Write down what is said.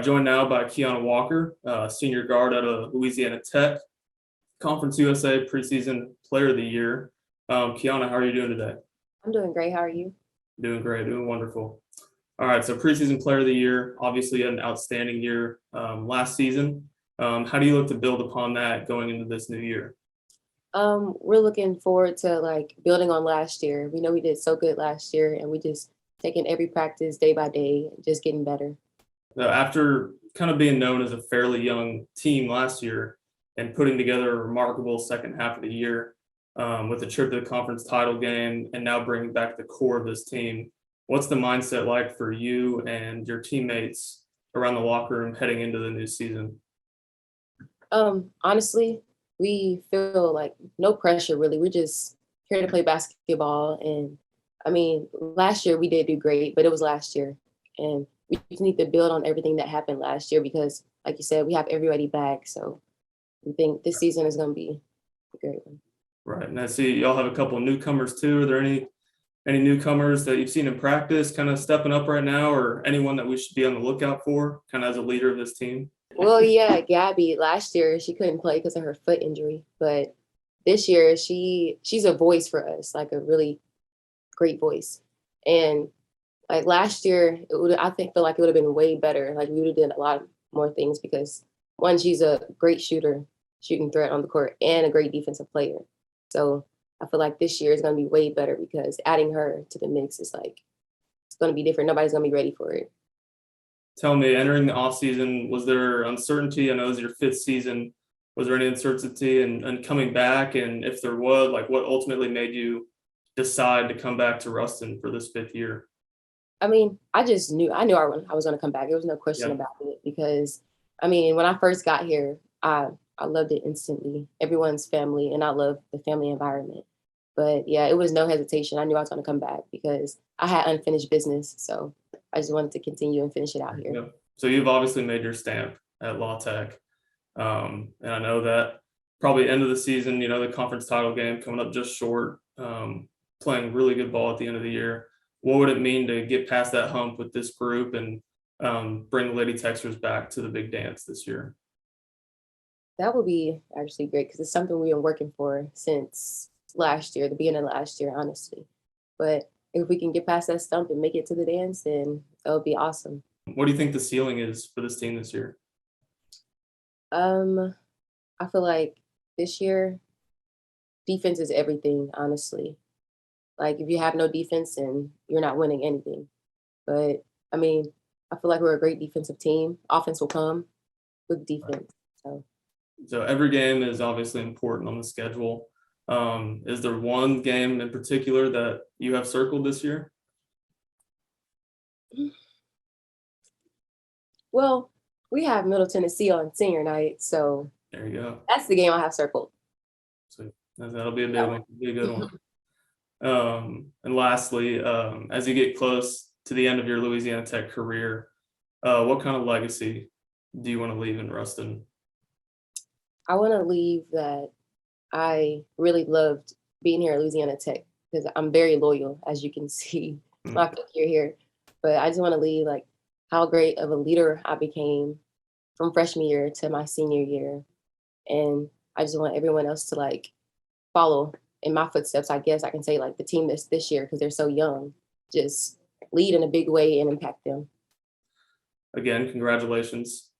Joined now by Keiunna Walker, senior guard out of Louisiana Tech, Conference USA preseason player of the year. Keiunna, how are you doing today? I'm doing great. How are you? Doing great, doing wonderful. All right, so preseason player of the year, obviously had an outstanding year last season. How do you look to build upon that going into this new year? We're looking forward to building on last year. We know we did so good last year, and we just taking every practice day by day, and just getting better. After kind of being known as a fairly young team last year and putting together a remarkable second half of the year with a trip to the conference title game and now bringing back the core of this team, what's the mindset like for you and your teammates around the locker room heading into the new season? Honestly, we feel like no pressure really. We're just here to play basketball. And I mean, last year we did do great, but it was last year. And we just need to build on everything that happened last year because, like you said, we have everybody back. So we think this season is going to be a great one. Right. And I see y'all have a couple of newcomers too. Are there any newcomers that you've seen in practice kind of stepping up right now, or anyone that we should be on the lookout for kind of as a leader of this team? Well, yeah, Gabby, last year she couldn't play because of her foot injury. But this year she's a voice for us, like a really great voice. And like last year, feel like it would have been way better. Like we would have done a lot more things because one, she's a great shooting threat on the court, and a great defensive player. So I feel like this year is going to be way better because adding her to the mix is it's going to be different. Nobody's going to be ready for it. Tell me, entering the offseason, was there uncertainty? I know it was your fifth season. Was there any uncertainty in coming back? And if there was, like, what ultimately made you decide to come back to Ruston for this fifth year? I mean, I knew I was going to come back. There was no question about it because, I mean, when I first got here, I loved it instantly. Everyone's family, and I love the family environment. But yeah, it was no hesitation. I knew I was going to come back because I had unfinished business. So I just wanted to continue and finish it out here. Yep. So you've obviously made your stamp at La Tech. And I know that probably end of the season, the conference title game coming up just short, playing really good ball at the end of the year. What would it mean to get past that hump with this group and bring the Lady Texers back to the big dance this year? That would be actually great because it's something we've been working for since last year, the beginning of last year, honestly. But if we can get past that stump and make it to the dance, then that would be awesome. What do you think the ceiling is for this team this year? I feel like this year, defense is everything, honestly. Like if you have no defense, then you're not winning anything. But I mean, I feel like we're a great defensive team. Offense will come with defense. So every game is obviously important on the schedule. Is there one game in particular that you have circled this year? Well, we have Middle Tennessee on senior night, so there you go. That's the game I have circled. So that'll be a big one. Be a good one. And lastly, as you get close to the end of your Louisiana Tech career, what kind of legacy do you want to leave in Ruston? I want to leave that I really loved being here at Louisiana Tech because I'm very loyal, as you can see, my fifth year here. But I just want to leave how great of a leader I became from freshman year to my senior year. And I just want everyone else to follow in my footsteps, I guess I can say, the team that's this year, because they're so young, just lead in a big way and impact them. Again, congratulations